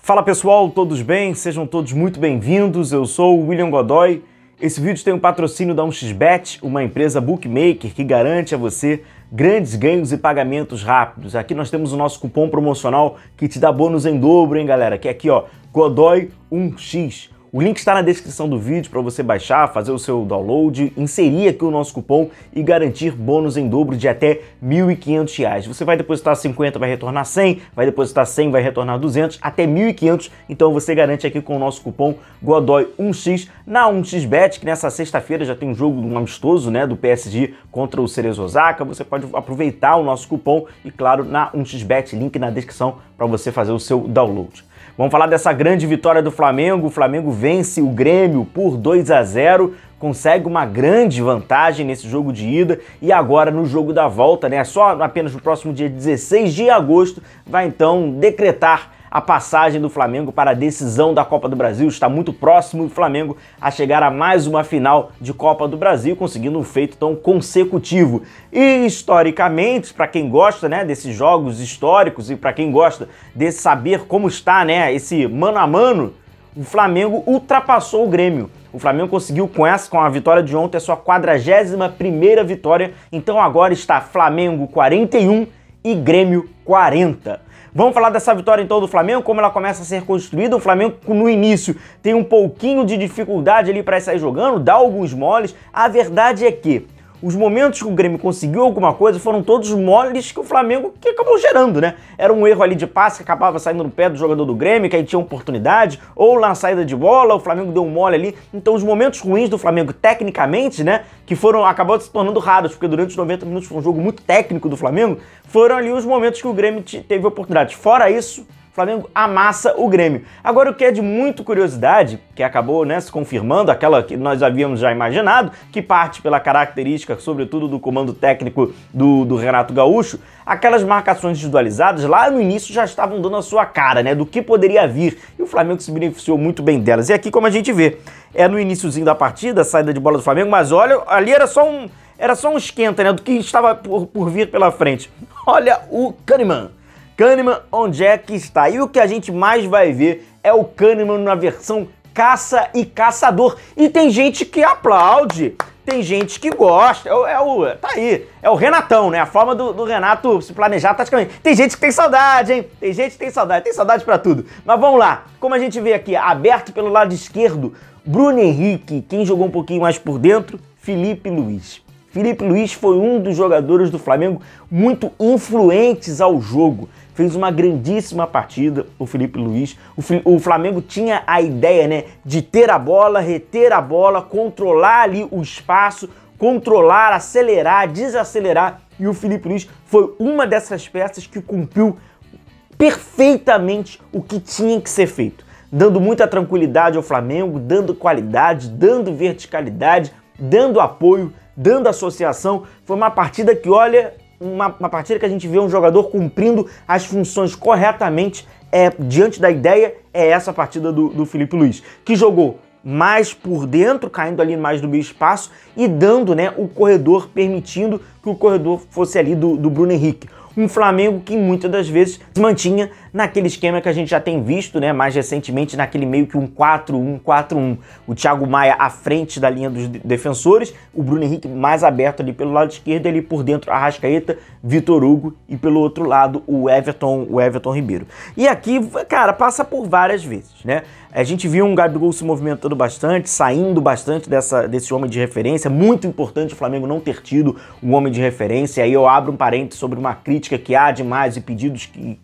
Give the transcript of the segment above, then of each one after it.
Fala pessoal, todos bem? Sejam todos muito bem-vindos. Eu sou o William Godoy. Esse vídeo tem um patrocínio da 1xBet, uma empresa bookmaker que garante a você grandes ganhos e pagamentos rápidos. Aqui nós temos o nosso cupom promocional que te dá bônus em dobro, hein, galera? Que é aqui, ó, Godoy1x. O link está na descrição do vídeo para você baixar, fazer o seu download, inserir aqui o nosso cupom e garantir bônus em dobro de até R$ 1.500. Você vai depositar 50, vai retornar 100, vai depositar 100, vai retornar 200, até 1.500. Então você garante aqui com o nosso cupom Godoy1x na 1xBet, que nessa sexta-feira já tem um jogo amistoso, né, do PSG contra o Cerezo Osaka. Você pode aproveitar o nosso cupom e, claro, na 1xBet, link na descrição para você fazer o seu download. Vamos falar dessa grande vitória do Flamengo. O Flamengo vence o Grêmio por 2-0, consegue uma grande vantagem nesse jogo de ida e agora no jogo da volta, né? Só apenas no próximo dia 16 de agosto vai então decretar a passagem do Flamengo para a decisão da Copa do Brasil. Está muito próximo o Flamengo a chegar a mais uma final de Copa do Brasil, conseguindo um feito tão consecutivo. E historicamente, para quem gosta, né, desses jogos históricos e para quem gosta de saber como está, né, esse mano a mano, o Flamengo ultrapassou o Grêmio. O Flamengo conseguiu com a vitória de ontem a sua 41ª vitória. Então agora está Flamengo 41 e Grêmio 40. Vamos falar dessa vitória então do Flamengo, como ela começa a ser construída. O Flamengo no início tem um pouquinho de dificuldade ali para sair jogando, dá alguns moles. A verdade é que os momentos que o Grêmio conseguiu alguma coisa foram todos moles que o Flamengo que acabou gerando, né? Era um erro ali de passe que acabava saindo no pé do jogador do Grêmio, que aí tinha oportunidade, ou na saída de bola, o Flamengo deu um mole ali. Então os momentos ruins do Flamengo, tecnicamente, né, que acabaram se tornando raros, porque durante os 90 minutos foi um jogo muito técnico do Flamengo, foram ali os momentos que o Grêmio teve oportunidade. Fora isso, o Flamengo amassa o Grêmio. Agora, o que é de muito curiosidade, que acabou, né, se confirmando, aquela que nós havíamos já imaginado, que parte pela característica, sobretudo, do comando técnico do Renato Gaúcho, aquelas marcações individualizadas lá no início já estavam dando a sua cara, né, do que poderia vir, e o Flamengo se beneficiou muito bem delas. E aqui, como a gente vê, é no iniciozinho da partida, a saída de bola do Flamengo, mas olha, ali era só um esquenta, né, do que estava por vir pela frente. Olha o Kahneman. Kahneman, onde é que está? E o que a gente mais vai ver é o Kahneman na versão caça e caçador. E tem gente que aplaude, tem gente que gosta. Tá aí, é o Renatão, né? A forma do Renato se planejar taticamente. Tem gente que tem saudade, hein? Tem gente que tem saudade pra tudo. Mas vamos lá, como a gente vê aqui, aberto pelo lado esquerdo, Bruno Henrique. Quem jogou um pouquinho mais por dentro, Felipe Luiz. Felipe Luiz foi um dos jogadores do Flamengo muito influentes ao jogo. Fez uma grandíssima partida, o Felipe Luiz. O Flamengo tinha a ideia, né, de ter a bola, reter a bola, controlar ali o espaço, controlar, acelerar, desacelerar. E o Felipe Luiz foi uma dessas peças que cumpriu perfeitamente o que tinha que ser feito. Dando muita tranquilidade ao Flamengo, dando qualidade, dando verticalidade, dando apoio, dando associação. Foi uma partida que, olha, uma partida que a gente vê um jogador cumprindo as funções corretamente diante da ideia. É essa partida do Felipe Luiz, que jogou mais por dentro, caindo ali mais no meio espaço e dando, né, o corredor, permitindo que o corredor fosse ali do Bruno Henrique. Um Flamengo que muitas das vezes se mantinha naquele esquema que a gente já tem visto, né, mais recentemente, naquele meio que um 4-1-4-1. O Thiago Maia à frente da linha dos defensores, o Bruno Henrique mais aberto ali pelo lado esquerdo, ali por dentro Arrascaeta, Vitor Hugo e pelo outro lado o Everton Ribeiro. E aqui, cara, passa por várias vezes, né? A gente viu um Gabigol se movimentando bastante, saindo bastante desse homem de referência. Muito importante o Flamengo não ter tido um homem de referência. Aí eu abro um parênteses sobre uma crítica que há demais e pedidos que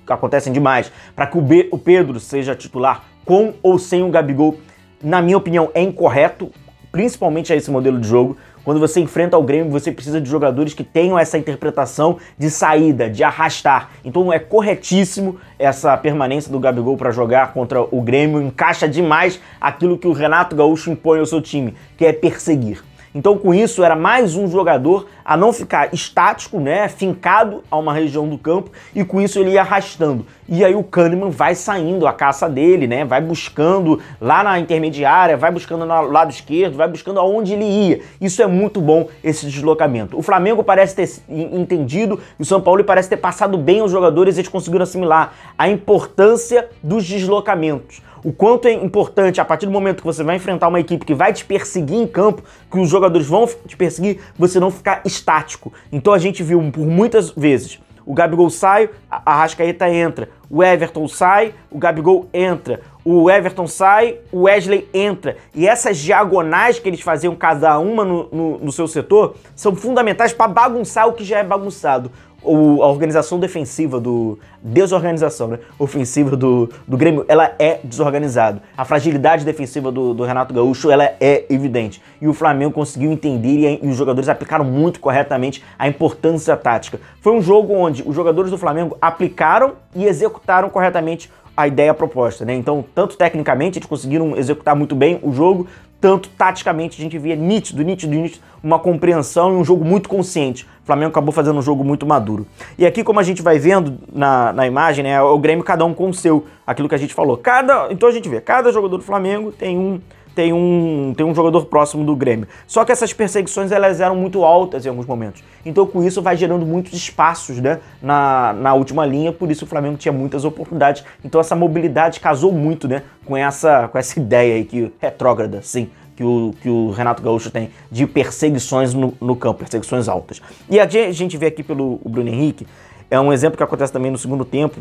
acontecem demais para que o Pedro seja titular com ou sem o Gabigol. Na minha opinião, é incorreto, principalmente a esse modelo de jogo. Quando você enfrenta o Grêmio, você precisa de jogadores que tenham essa interpretação de saída, de arrastar. Então é corretíssimo essa permanência do Gabigol para jogar contra o Grêmio. Encaixa demais aquilo que o Renato Gaúcho impõe ao seu time, que é perseguir. Então com isso era mais um jogador a não ficar estático, né, fincado a uma região do campo, e com isso ele ia arrastando. E aí o Kahneman vai saindo a caça dele, né, vai buscando lá na intermediária, vai buscando no lado esquerdo, vai buscando aonde ele ia. Isso é muito bom, esse deslocamento. O Flamengo parece ter entendido, e o São Paulo parece ter passado bem aos jogadores, eles conseguiram assimilar a importância dos deslocamentos. O quanto é importante, a partir do momento que você vai enfrentar uma equipe que vai te perseguir em campo, que os jogadores vão te perseguir, você não ficar estático. Então a gente viu por muitas vezes o Gabigol sai, a Arrascaeta entra, o Everton sai, o Gabigol entra, o Everton sai, o Wesley entra. E essas diagonais que eles faziam cada uma no seu setor são fundamentais para bagunçar o que já é bagunçado. A organização defensiva desorganização, né? Ofensiva do Grêmio, ela é desorganizada. A fragilidade defensiva do Renato Gaúcho, ela é evidente. E o Flamengo conseguiu entender e os jogadores aplicaram muito corretamente a importância tática. Foi um jogo onde os jogadores do Flamengo aplicaram e executaram corretamente a ideia proposta, né? Então, tanto tecnicamente, eles conseguiram executar muito bem o jogo, tanto taticamente a gente via nítido, uma compreensão e um jogo muito consciente. O Flamengo acabou fazendo um jogo muito maduro. E aqui, como a gente vai vendo na imagem, né, o Grêmio cada um com o seu, aquilo que a gente falou. Então a gente vê, cada jogador do Flamengo tem um jogador próximo do Grêmio. Só que essas perseguições elas eram muito altas em alguns momentos. Então com isso vai gerando muitos espaços, né, na última linha, por isso o Flamengo tinha muitas oportunidades. Então essa mobilidade casou muito, né, com essa ideia aí que retrógrada, sim, que o Renato Gaúcho tem de perseguições no campo, perseguições altas. E a gente vê aqui pelo Bruno Henrique, é um exemplo que acontece também no segundo tempo,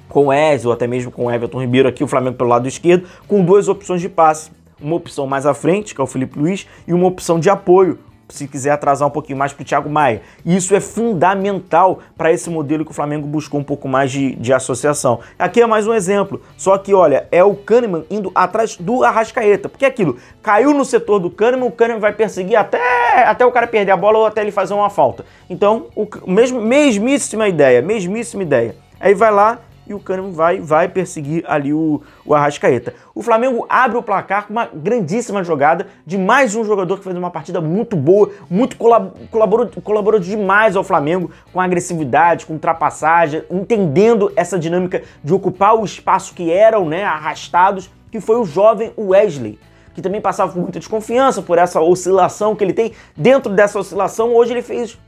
com o Wesley ou até mesmo com o Everton Ribeiro aqui, o Flamengo pelo lado esquerdo, com duas opções de passe. Uma opção mais à frente, que é o Felipe Luiz, e uma opção de apoio, se quiser atrasar um pouquinho mais para o Thiago Maia. E isso é fundamental para esse modelo que o Flamengo buscou um pouco mais de associação. Aqui é mais um exemplo, só que olha, é o Kahneman indo atrás do Arrascaeta, porque aquilo, caiu no setor do Kahneman, o Kahneman vai perseguir até o cara perder a bola ou até ele fazer uma falta. Então, mesmíssima ideia. Aí vai lá, e o Kahneman vai perseguir ali o Arrascaeta. O Flamengo abre o placar com uma grandíssima jogada de mais um jogador que fez uma partida muito boa, muito colaborou demais ao Flamengo com agressividade, com ultrapassagem, entendendo essa dinâmica de ocupar o espaço que eram, né, arrastados, que foi o jovem Wesley, que também passava por muita desconfiança, por essa oscilação que ele tem. Dentro dessa oscilação, hoje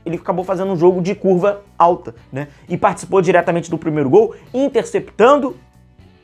ele acabou fazendo um jogo de curva alta, né? E participou diretamente do primeiro gol, interceptando,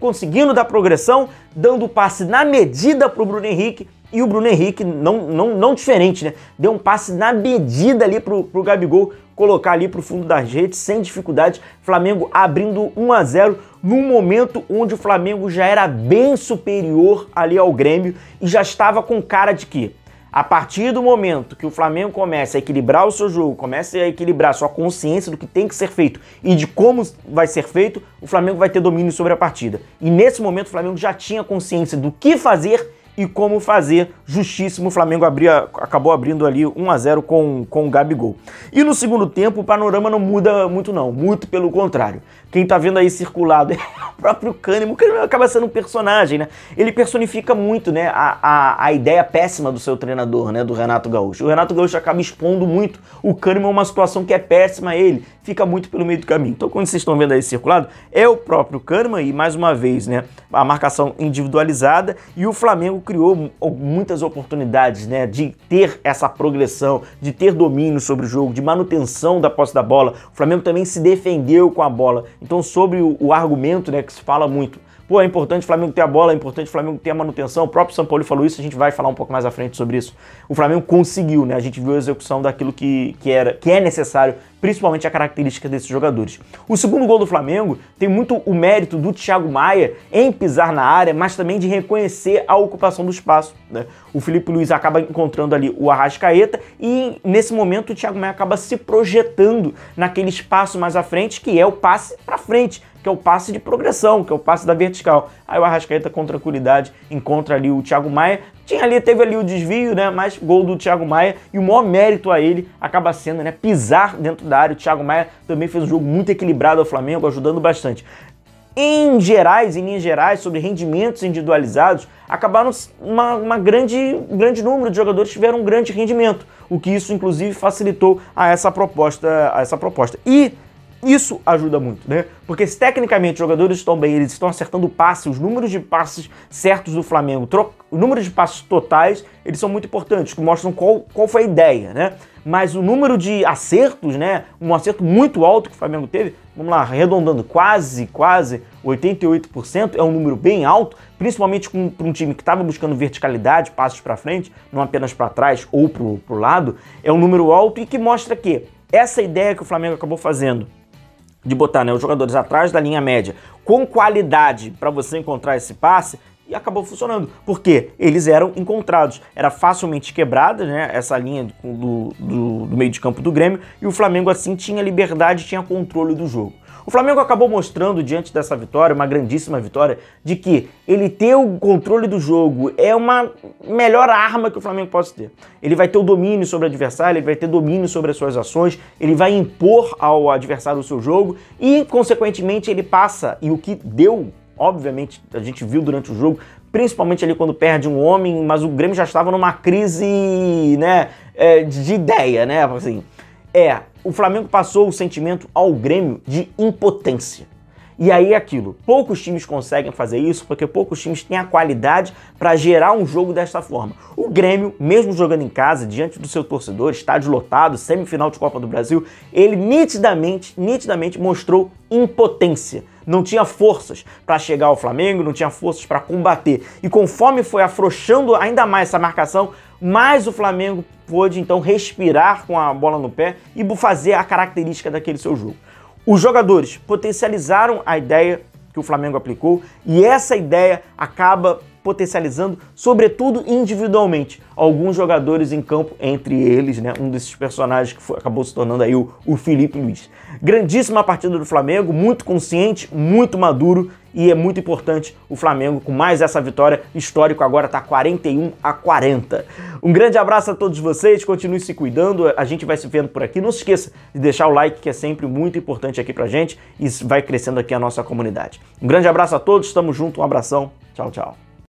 conseguindo dar progressão, dando passe na medida para o Bruno Henrique. E o Bruno Henrique, não diferente, né? Deu um passe na medida ali pro Gabigol colocar ali pro fundo das redes, sem dificuldade. Flamengo abrindo 1-0 num momento onde o Flamengo já era bem superior ali ao Grêmio e já estava com cara de que, a partir do momento que o Flamengo começa a equilibrar o seu jogo, começa a equilibrar a sua consciência do que tem que ser feito e de como vai ser feito, o Flamengo vai ter domínio sobre a partida. E nesse momento o Flamengo já tinha consciência do que fazer e como fazer. Justíssimo, o Flamengo acabou abrindo ali 1-0 com o Gabigol. E no segundo tempo o panorama não muda muito não, muito pelo contrário. Quem tá vendo aí circulado é o próprio Kahneman. O Kahneman acaba sendo um personagem, né? Ele personifica muito, né, a ideia péssima do seu treinador, né, do Renato Gaúcho. O Renato Gaúcho acaba expondo muito o Kahneman, uma situação que é péssima a ele, fica muito pelo meio do caminho. Então, quando vocês estão vendo aí circulado, é o próprio Kahneman e, mais uma vez, né, a marcação individualizada, e o Flamengo criou muitas oportunidades, né, de ter essa progressão, de ter domínio sobre o jogo, de manutenção da posse da bola. O Flamengo também se defendeu com a bola. Então, sobre o argumento, né, que se fala muito, pô, é importante o Flamengo ter a bola, é importante o Flamengo ter a manutenção, o próprio São Paulo falou isso, a gente vai falar um pouco mais à frente sobre isso. O Flamengo conseguiu, né, a gente viu a execução daquilo que é necessário, principalmente a característica desses jogadores. O segundo gol do Flamengo tem muito o mérito do Thiago Maia em pisar na área, mas também de reconhecer a ocupação do espaço, né? O Felipe Luiz acaba encontrando ali o Arrascaeta e nesse momento o Thiago Maia acaba se projetando naquele espaço mais à frente, que é o passe para frente, que é o passe de progressão, que é o passe da vertical. Aí o Arrascaeta com tranquilidade encontra ali o Thiago Maia, teve ali o desvio, né, mas gol do Thiago Maia, e o maior mérito a ele acaba sendo, né, pisar dentro da área. O Thiago Maia também fez um jogo muito equilibrado ao Flamengo, ajudando bastante. em linhas gerais, sobre rendimentos individualizados, acabaram um grande número de jogadores tiveram um grande rendimento, o que isso inclusive facilitou a essa proposta. E isso ajuda muito, né? Porque se tecnicamente os jogadores estão bem, eles estão acertando o passe, os números de passes certos do Flamengo, o número de passes totais, eles são muito importantes, que mostram qual foi a ideia, né? Mas o número de acertos, né? Um acerto muito alto que o Flamengo teve, vamos lá, arredondando quase 88%, é um número bem alto, principalmente para um time que estava buscando verticalidade, passos para frente, não apenas para trás ou pro lado, é um número alto e que mostra que essa ideia que o Flamengo acabou fazendo de botar, né, os jogadores atrás da linha média com qualidade para você encontrar esse passe, e acabou funcionando, porque eles eram encontrados, era facilmente quebrada, né, essa linha do meio de campo do Grêmio, e o Flamengo assim tinha liberdade, tinha controle do jogo. O Flamengo acabou mostrando diante dessa vitória, uma grandíssima vitória, de que ele ter o controle do jogo é uma melhor arma que o Flamengo pode ter. Ele vai ter o domínio sobre o adversário, ele vai ter domínio sobre as suas ações, ele vai impor ao adversário o seu jogo e, consequentemente, ele passa, e o que deu, obviamente, a gente viu durante o jogo, principalmente ali quando perde um homem, mas o Grêmio já estava numa crise, né, de ideia, né, assim, o Flamengo passou o sentimento ao Grêmio de impotência. E aí é aquilo, poucos times conseguem fazer isso, porque poucos times têm a qualidade para gerar um jogo desta forma. O Grêmio, mesmo jogando em casa, diante do seu torcedor, estádio lotado, semifinal de Copa do Brasil, ele nitidamente mostrou impotência. Não tinha forças para chegar ao Flamengo, não tinha forças para combater. E conforme foi afrouxando ainda mais essa marcação, mais o Flamengo pôde então respirar com a bola no pé e fazer a característica daquele seu jogo. Os jogadores potencializaram a ideia que o Flamengo aplicou e essa ideia acaba potencializando, sobretudo individualmente, alguns jogadores em campo, entre eles, né, um desses personagens que acabou se tornando aí o Felipe Luiz. Grandíssima partida do Flamengo, muito consciente, muito maduro, e é muito importante o Flamengo, com mais essa vitória, histórico agora está 41-40. Um grande abraço a todos vocês, continue se cuidando, a gente vai se vendo por aqui. Não se esqueça de deixar o like, que é sempre muito importante aqui pra gente, e vai crescendo aqui a nossa comunidade. Um grande abraço a todos, tamo junto, um abração, tchau, tchau.